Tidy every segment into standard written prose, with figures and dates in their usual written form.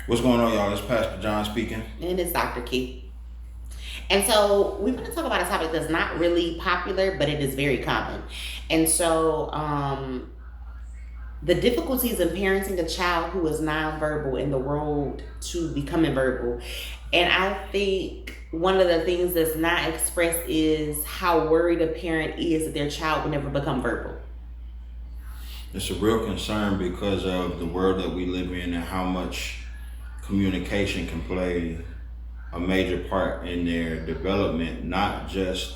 What's going on, y'all? It's Pastor John speaking. And it's Dr. Keith. And so we want to talk about a topic that's not really popular, but it is very common. And so the difficulties in parenting a child who is nonverbal in the road to becoming verbal. And I think one of the things that's not expressed is how worried a parent is that their child will never become verbal. It's a real concern because of the world that we live in and how much communication can play a major part in their development, not just,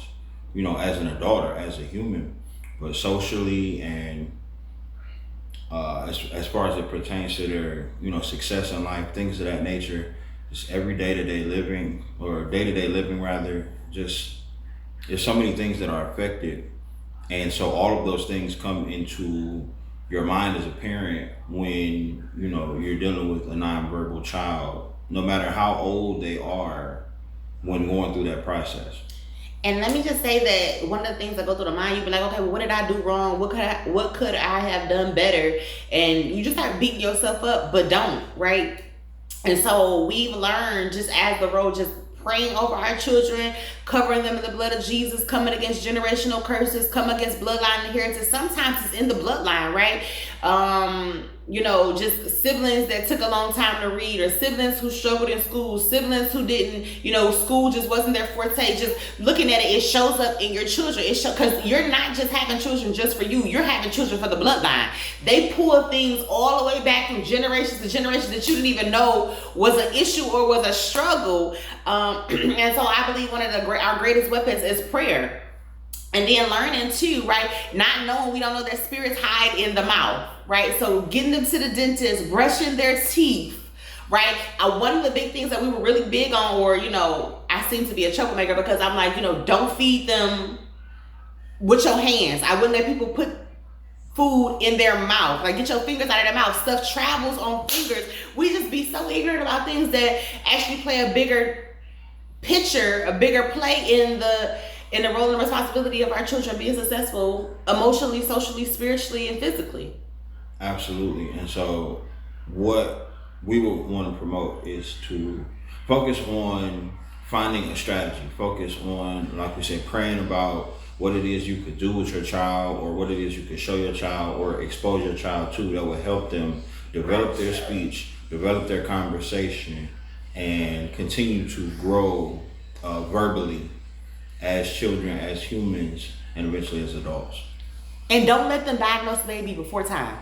as an adult or as a human, but socially and as far as it pertains to their, success in life, things of that nature. Just every day-to-day living, or day-to-day living rather, just there's so many things that are affected. And so all of those things come into your mind as a parent when, you're dealing with a nonverbal child, no matter how old they are when going through that process. And let me just say that one of the things that go through the mind, you be like, okay, well, what did I do wrong? What could I have done better? And you just start beating yourself up, but don't, right? And so we've learned, just as the road, just praying over our children, covering them in the blood of Jesus, coming against generational curses, coming against bloodline inheritance. Sometimes it's in the bloodline, right? Just siblings that took a long time to read, or siblings who struggled in school, siblings who didn't, school just wasn't their forte. Just looking at it, it shows up in your children. Because you're not just having children just for you, you're having children for the bloodline. They pull things all the way back from generations to generations that you didn't even know was an issue or was a struggle. And so I believe one of our greatest weapons is prayer. And then learning too, right? Not knowing, we don't know that spirits hide in the mouth, right? So getting them to the dentist, brushing their teeth, right? One of the big things that we were really big on, or, I seem to be a troublemaker because I'm like, don't feed them with your hands. I wouldn't let people put food in their mouth. Like, get your fingers out of their mouth. Stuff travels on fingers. We just be so ignorant about things that actually play a bigger picture, a bigger play in the role and responsibility of our children being successful emotionally, socially, spiritually, and physically. Absolutely. And so what we would want to promote is to focus on finding a strategy, focus on, like we said, praying about what it is you could do with your child, or what it is you could show your child or expose your child to, that will help them develop their speech, develop their conversation, and continue to grow verbally as children, as humans, and eventually as adults. And don't let them diagnose the baby before time.